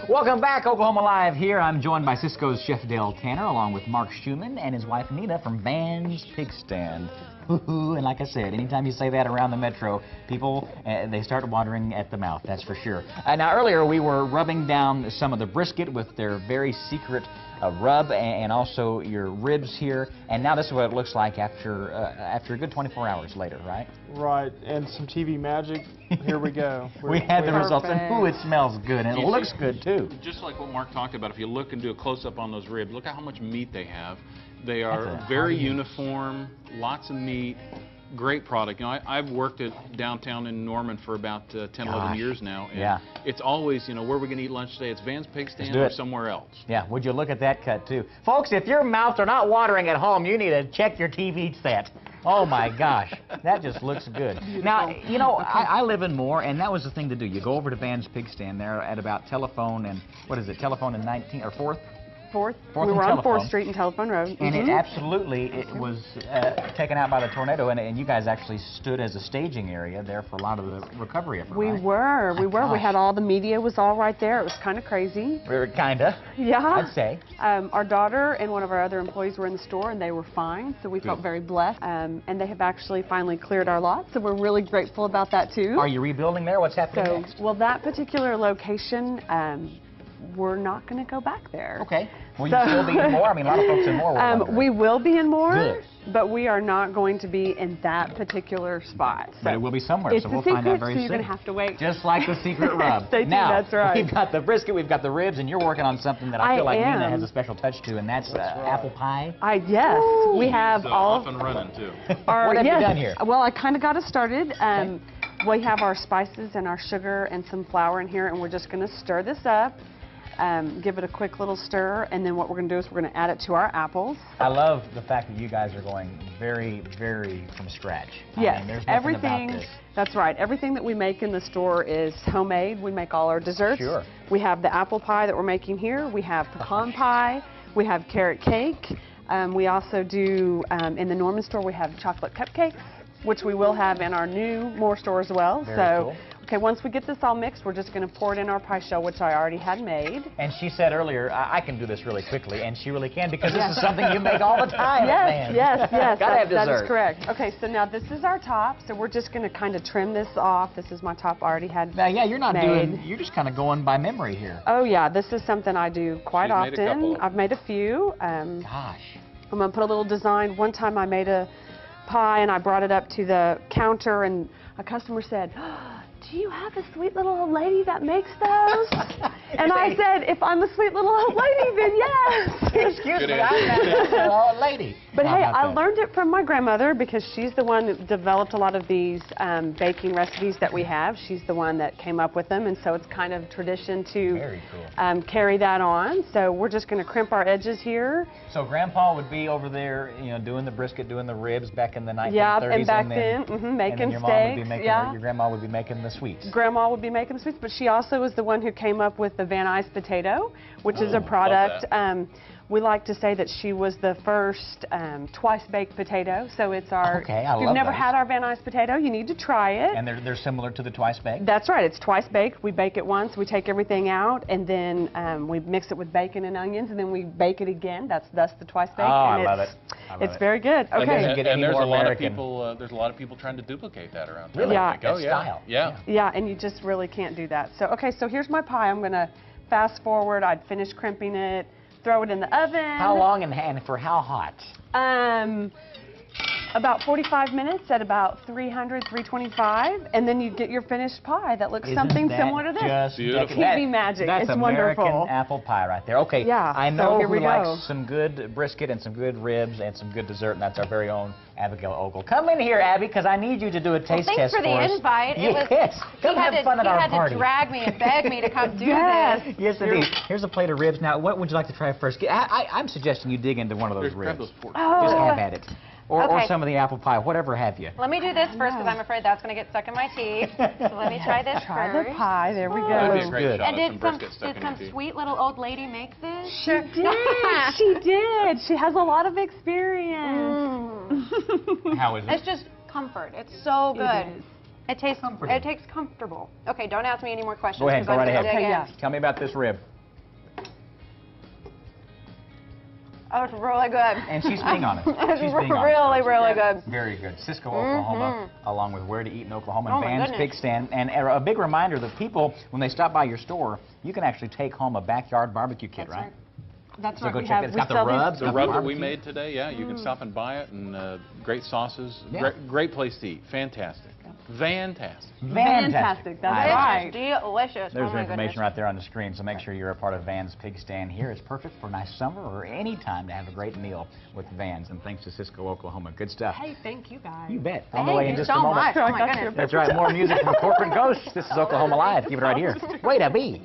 Welcome back, Oklahoma Live here. I'm joined by Cisco's Chef Dale Tanner, along with Mark Schumann and his wife Nina from Van's Pig Stand. And like I said, anytime you say that around the metro, people, they start watering at the mouth, that's for sure. Now, earlier we were rubbing down some of the brisket with their very secret rub, and also your ribs here. And now this is what it looks like after a good 24 hours later, right? Right, and some TV magic. Here we go. We had the results, and ooh, it smells good, and it looks good too. Just like what Mark talked about, if you look and do a close-up on those ribs, look at how much meat they have. They are very uniform, lots of meat, great product. You know, I've worked at downtown in Norman for about 10, 11 years now. And it's always, you know, where are we going to eat lunch today? It's Van's Pig Stand or somewhere else. Yeah, would you look at that cut too. Folks, if your mouths are not watering at home, you need to check your TV set. Oh my gosh, that just looks good. Now, you know, I live in Moore, and that was the thing to do. You go over to Van's Pig Stand there at about Telephone and, what is it, Telephone and 19, or 4th? 4th. We were on 4th Street and Telephone Road. And it absolutely, it was taken out by the tornado, and you guys actually stood as a staging area there for a lot of the recovery effort, We were. We had all the media was all right there. It was kind of crazy. We were kinda. Yeah. I'd say. Our daughter and one of our other employees were in the store, and they were fine, so we felt very blessed. And they have actually finally cleared our lot, so we're really grateful about that too. Are you rebuilding there? What's happening next? Well, that particular location, we're not going to go back there. Okay. Will you still be in Moore? I mean, a lot of folks in Moore we will be in Moore, but we are not going to be in that particular spot. So but it will be somewhere, so we'll find out very soon. You're going to have to wait. Just like the secret rub. Stay tuned, now, that's right. We've got the brisket, we've got the ribs, and you're working on something that I feel like Nina has a special touch to, and that's apple pie. Yes, we have all off and running too. What have you done here? Well, I kind of got us started. We have our spices and our sugar and some flour in here, and we're just going to stir this up. Give it a quick little stir, and then what we're going to do is we're going to add it to our apples. I love the fact that you guys are going very, very from scratch. Yes, I mean, there's everything. about this. That's right. Everything that we make in the store is homemade. We make all our desserts. Sure. We have the apple pie that we're making here. We have pecan pie. We have carrot cake. We also do, in the Norman store, we have chocolate cupcakes, which we will have in our new Moore store as well. Very cool. Okay, once we get this all mixed, we're just going to pour it in our pie shell, which I already had made. And she said earlier, I can do this really quickly, and she really can, because this is something you make all the time. Yes. Gotta have dessert. That is correct. Okay, so now this is our top, so we're just going to kind of trim this off. This is my top I already had Now, yeah, you're not made. doing, you're just kind of going by memory here. Oh, yeah, this is something I do quite often. Made a couple. I've made a few. Gosh. I'm going to put a little design. One time I made a pie, and I brought it up to the counter, and a customer said, "Do you have a sweet little old lady that makes those?" And I said, "If I'm a sweet little old lady, then yes." Excuse me, I'm not an old lady. But hey, I learned it from my grandmother, because she's the one that developed a lot of these baking recipes that we have. She's the one that came up with them, and so it's kind of tradition to carry that on. So we're just going to crimp our edges here. So Grandpa would be over there, you know, doing the brisket, doing the ribs back in the 1930s. Yeah, and back then, making and your steaks. mom would be making, your grandma would be making the sweets. Grandma would be making the sweets, but she also was the one who came up with the Van Nuys potato, which is a product. We like to say that she was the first twice-baked potato, so it's our... Okay, I love If you've never that. had our Van Nuys potato, you need to try it. And they're similar to the twice-baked? That's right. It's twice-baked. We bake it once, we take everything out, and then we mix it with bacon and onions, and then we bake it again. That's the twice-baked. Oh, I love it. It's very good. Okay. And there's a lot of people. There's a lot of people trying to duplicate that around. Really? Yeah. That style. Yeah, and you just really can't do that. So, okay, so here's my pie. I'm going to fast forward. I'd finish crimping it, throw it in the oven. How long and for how hot? About 45 minutes at about 300, 325, and then you get your finished pie that looks something similar to this. Just beautiful. TV magic. That's it's American wonderful. apple pie right there. Okay, Yeah, I so know here who we go. likes some good brisket and some good ribs and some good dessert, and that's our very own Abigail Ogle. Come in here, Abby, because I need you to do a taste thanks test for the us. invite. Yes, come have fun at our party. He had to drag me and beg me to come do this. Yes, indeed. Here's a plate of ribs. Now, what would you like to try first? I'm suggesting you dig into one of those Grab ribs. those forks. Just have at it. Or Okay. some of the apple pie, whatever have you. Let me do this first, because I'm afraid that's going to get stuck in my teeth. So let me try this Try first. the pie. There we That'd be a go. great Good. shot And at did some brisket stuck did in some your teeth. sweet little old lady make this? She did. She did. She has a lot of experience. How is it? It's just comfort. It's so good. It is. It tastes comfortable. Okay, don't ask me any more questions. Go ahead, go right I'm gonna ahead. dig in. Yeah. Tell me about this rib. Oh, it's really good. And she's being honest. It's She's being really, honest. really good. Very good. Cisco, Oklahoma, along with Where to Eat in Oklahoma and Oh, my Van's goodness. Pig Stand. And a big reminder that people, when they stop by your store, you can actually take home a backyard barbecue kit, That's right. That's So right. go We check have, it. It's we got the sell these- rubs. The got rub that we barbecue. made today, yeah, you can stop and buy it, and great sauces. Yeah. Great place to eat. Fantastic. Fantastic. Fantastic. That's I- right. Delicious. There's oh my information goodness. right there on the screen, so make sure you're a part of Van's Pig Stand here. It's perfect for a nice summer or any time to have a great meal with Van's. And thanks to Cisco, Oklahoma. Good stuff. Hey, thank you guys. You bet. On the Thank way in you just so a moment. much. Oh my That's goodness. That's right. More music from Corporate Ghosts. This is Oklahoma Live. Keep it right here. Way to be.